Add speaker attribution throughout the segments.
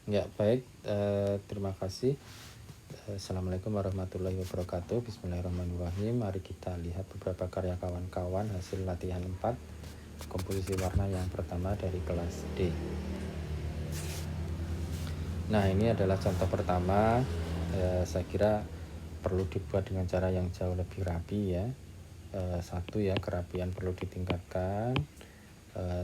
Speaker 1: Ya, baik. Terima kasih. Assalamualaikum warahmatullahi wabarakatuh. Bismillahirrahmanirrahim. Mari kita lihat beberapa karya kawan-kawan hasil latihan 4 komposisi warna yang pertama dari kelas D. Nah, ini adalah contoh pertama. Saya kira perlu dibuat dengan cara yang jauh lebih rapi ya. Satu ya, kerapian perlu ditingkatkan.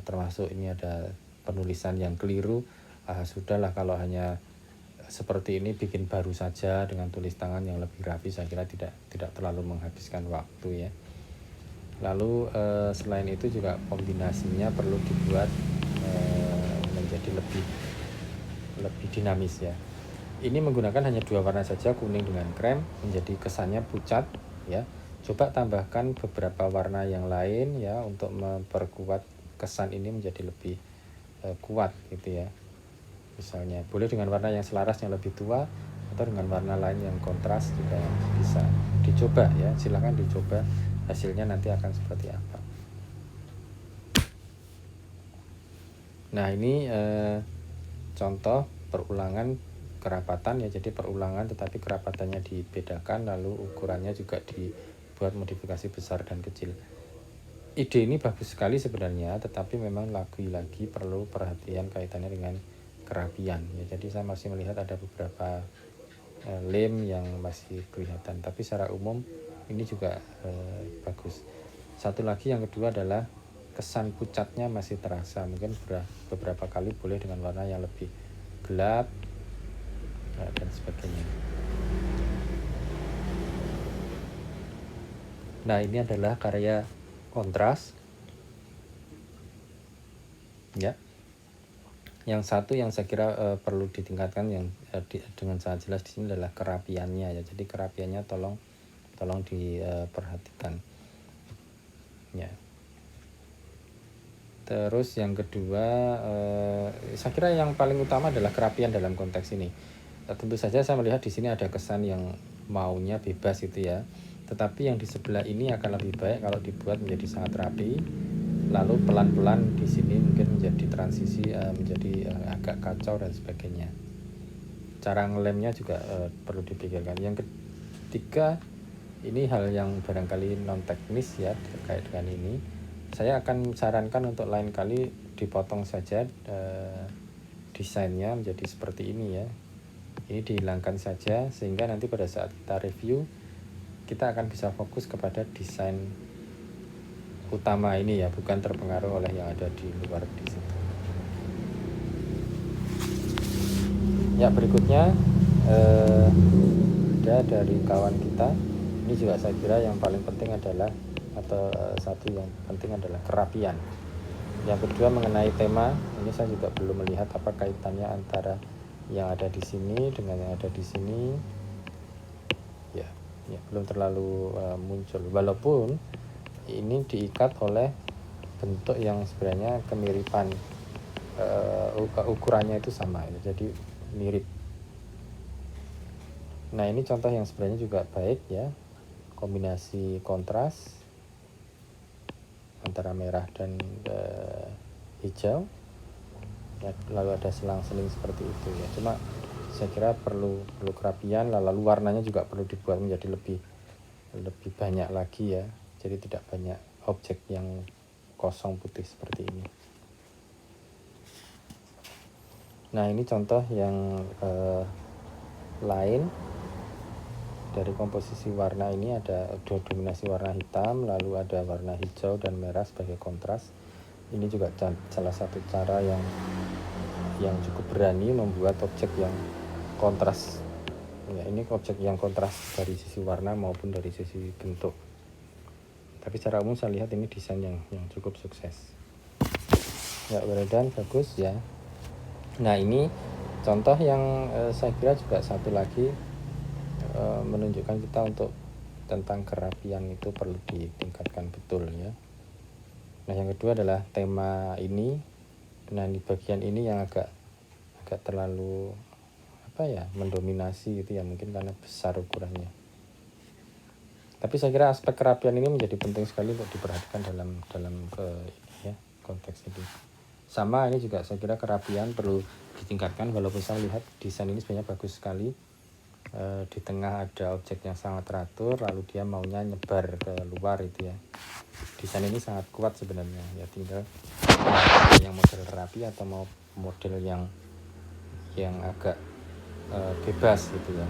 Speaker 1: Termasuk ini ada penulisan yang keliru. Sudahlah kalau hanya seperti ini bikin baru saja dengan tulis tangan yang lebih rapi, saya kira tidak terlalu menghabiskan waktu ya. Lalu selain itu juga kombinasinya perlu dibuat menjadi lebih dinamis ya. Ini menggunakan hanya 2 warna saja, kuning dengan krem, menjadi kesannya pucat ya. Coba tambahkan beberapa warna yang lain ya untuk memperkuat kesan ini menjadi lebih kuat gitu ya. Misalnya boleh dengan warna yang selaras yang lebih tua atau dengan warna lain yang kontras juga bisa dicoba ya. Silahkan dicoba, hasilnya nanti akan seperti apa. Nah, ini contoh perulangan kerapatan ya. Jadi perulangan tetapi kerapatannya dibedakan, lalu ukurannya juga dibuat modifikasi besar dan kecil. Ide ini bagus sekali sebenarnya, tetapi memang lagi-lagi perlu perhatian kaitannya dengan kerapian ya. Jadi saya masih melihat ada beberapa lem yang masih kelihatan, tapi secara umum ini juga bagus. Satu lagi yang kedua adalah kesan pucatnya masih terasa. Mungkin beberapa kali boleh dengan warna yang lebih gelap dan sebagainya. Nah, ini adalah karya kontras ya. Yang satu yang saya kira perlu ditingkatkan yang dengan sangat jelas di sini adalah kerapiannya ya. Jadi kerapiannya tolong diperhatikan ya. Terus yang kedua, saya kira yang paling utama adalah kerapian dalam konteks ini. Tentu saja saya melihat di sini ada kesan yang maunya bebas itu ya. Tetapi yang di sebelah ini akan lebih baik kalau dibuat menjadi sangat rapi. Lalu pelan-pelan di sini mungkin menjadi transisi menjadi agak kacau dan sebagainya. Cara ngelemnya juga perlu dipikirkan. Yang ketiga, ini hal yang barangkali non teknis ya terkait dengan ini. Saya akan sarankan untuk lain kali dipotong saja desainnya menjadi seperti ini ya. Ini dihilangkan saja sehingga nanti pada saat kita review kita akan bisa fokus kepada desain utama ini ya, bukan terpengaruh oleh yang ada di luar di situ. Ya, berikutnya ada dari kawan kita. Ini juga saya kira yang paling penting adalah satu yang penting adalah kerapian. Yang kedua mengenai tema, ini saya juga belum melihat apa kaitannya antara yang ada di sini dengan yang ada di sini. Ya belum terlalu muncul. Walaupun ini diikat oleh bentuk yang sebenarnya kemiripan, ukurannya itu sama ya, jadi mirip. Nah, ini contoh yang sebenarnya juga baik ya, kombinasi kontras antara merah dan hijau ya, lalu ada selang-seling seperti itu ya. Cuma saya kira perlu kerapian, lalu warnanya juga perlu dibuat menjadi lebih banyak lagi ya, jadi tidak banyak objek yang kosong putih seperti ini. Nah, ini contoh yang lain dari komposisi warna. Ini ada dominasi warna hitam, lalu ada warna hijau dan merah sebagai kontras. Ini juga salah satu cara yang cukup berani membuat objek yang kontras ya. Ini objek yang kontras dari sisi warna maupun dari sisi bentuk. Tapi secara umum saya lihat ini desain yang cukup sukses ya. Beredan bagus ya. Nah, ini contoh yang saya kira juga satu lagi menunjukkan kita untuk tentang kerapian itu perlu ditingkatkan betul ya. Nah, yang kedua adalah tema ini. Nah, di bagian ini yang agak terlalu mendominasi gitu ya, mungkin karena besar ukurannya. Tapi saya kira aspek kerapian ini menjadi penting sekali untuk diperhatikan dalam konteks ini. Sama ini juga saya kira kerapian perlu ditingkatkan, walaupun saya lihat desain ini sebenarnya bagus sekali. Di tengah ada objek yang sangat teratur, lalu dia maunya nyebar ke luar itu ya. Desain ini sangat kuat sebenarnya ya, tinggal yang model rapi atau mau model yang agak bebas gitu ya,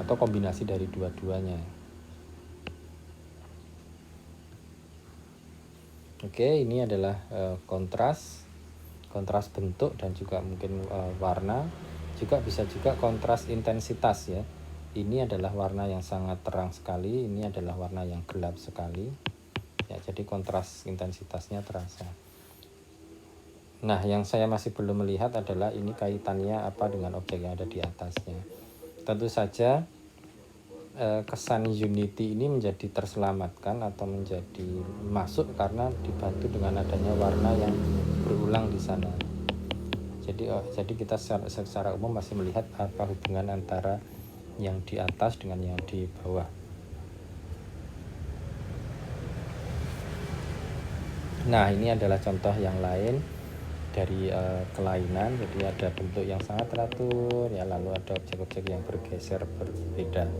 Speaker 1: atau kombinasi dari dua-duanya. Oke, ini adalah kontras bentuk dan juga mungkin warna. Juga bisa juga kontras intensitas ya. Ini adalah warna yang sangat terang sekali, ini adalah warna yang gelap sekali ya, jadi kontras intensitasnya terasa. Nah, yang saya masih belum melihat adalah ini kaitannya apa dengan objek yang ada di atasnya. Tentu saja kesan unity ini menjadi terselamatkan atau menjadi masuk karena dibantu dengan adanya warna yang berulang di sana. Jadi kita secara umum masih melihat apa hubungan antara yang di atas dengan yang di bawah. Nah, ini adalah contoh yang lain dari kelainan. Jadi ada bentuk yang sangat teratur ya, lalu ada objek-objek yang bergeser berbeda.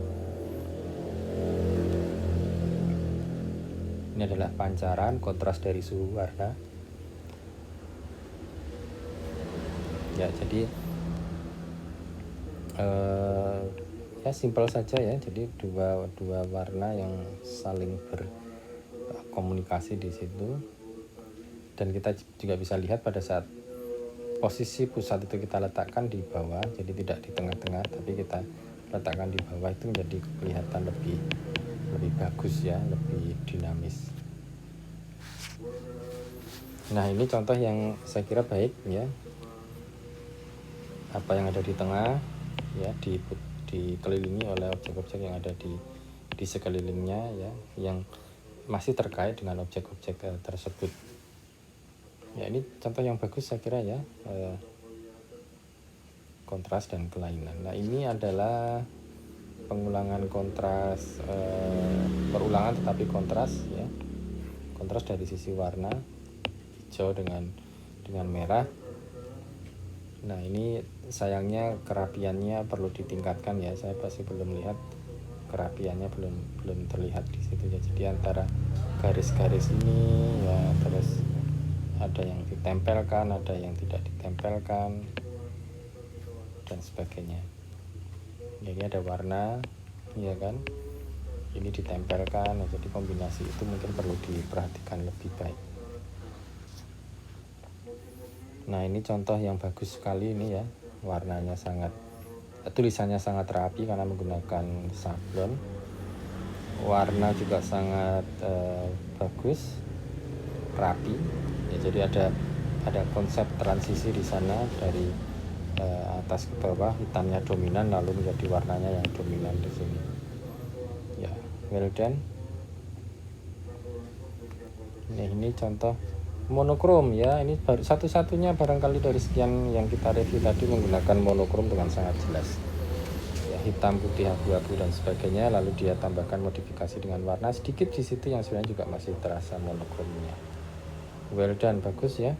Speaker 1: Ini adalah pancaran kontras dari suhu warna ya. Jadi ya simpel saja ya. Jadi dua warna yang saling berkomunikasi di situ, dan kita juga bisa lihat pada saat posisi pusat itu kita letakkan di bawah, jadi tidak di tengah-tengah tapi kita letakkan di bawah, itu menjadi kelihatan lebih bagus ya, lebih dinamis. Nah, ini contoh yang saya kira baik ya. Apa yang ada di tengah ya dikelilingi oleh objek-objek yang ada di sekelilingnya ya, yang masih terkait dengan objek-objek tersebut. Ya, ini contoh yang bagus saya kira ya, kontras dan kelainan. Nah, ini adalah pengulangan kontras, perulangan tetapi kontras ya. Kontras dari sisi warna hijau dengan merah. Nah, ini sayangnya kerapiannya perlu ditingkatkan ya. Saya pasti belum lihat kerapiannya, belum terlihat di situ ya. Jadi antara garis-garis ini ya, terus ada yang ditempelkan, ada yang tidak ditempelkan dan sebagainya. Jadi ada warna ya kan, ini ditempelkan, jadi kombinasi itu mungkin perlu diperhatikan lebih baik. Nah, ini contoh yang bagus sekali ini ya, warnanya tulisannya sangat rapi karena menggunakan sablon. Warna juga sangat bagus, rapi ya. Jadi ada konsep transisi di sana dari atas ke bawah, hitamnya dominan lalu menjadi warnanya yang dominan di sini ya. Well done. Nah, ini contoh monokrom ya. Ini baru satu-satunya barangkali dari sekian yang kita review tadi menggunakan monokrom dengan sangat jelas ya, hitam, putih, abu-abu dan sebagainya, lalu dia tambahkan modifikasi dengan warna sedikit di situ yang sebenarnya juga masih terasa monokromnya. Well done, bagus ya.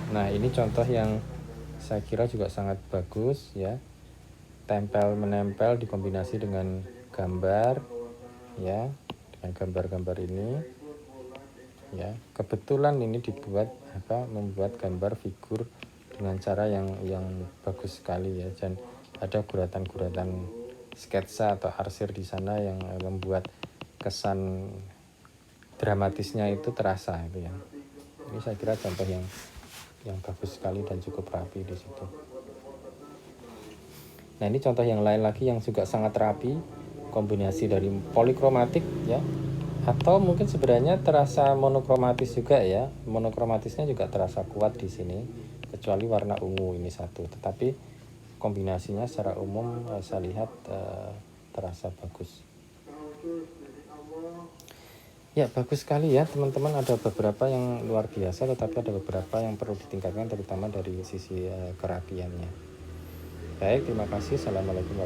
Speaker 1: Nah, ini contoh yang saya kira juga sangat bagus ya, tempel menempel dikombinasi dengan gambar ya, dengan gambar-gambar ini ya. Kebetulan ini membuat gambar figur dengan cara yang bagus sekali ya, dan ada guratan-guratan sketsa atau arsir di sana yang membuat kesan dramatisnya itu terasa itu ya. Ini saya kira contoh yang bagus sekali dan cukup rapi di situ. Nah, ini contoh yang lain lagi yang juga sangat rapi, kombinasi dari polikromatik ya, atau mungkin sebenarnya terasa monokromatis juga ya. Monokromatisnya juga terasa kuat di sini, kecuali warna ungu ini satu, tetapi kombinasinya secara umum saya lihat terasa bagus. Ya, bagus sekali ya teman-teman. Ada beberapa yang luar biasa, tetapi ada beberapa yang perlu ditingkatkan, terutama dari sisi kerapiannya. Baik, terima kasih. Assalamualaikum warahmatullahi wabarakatuh.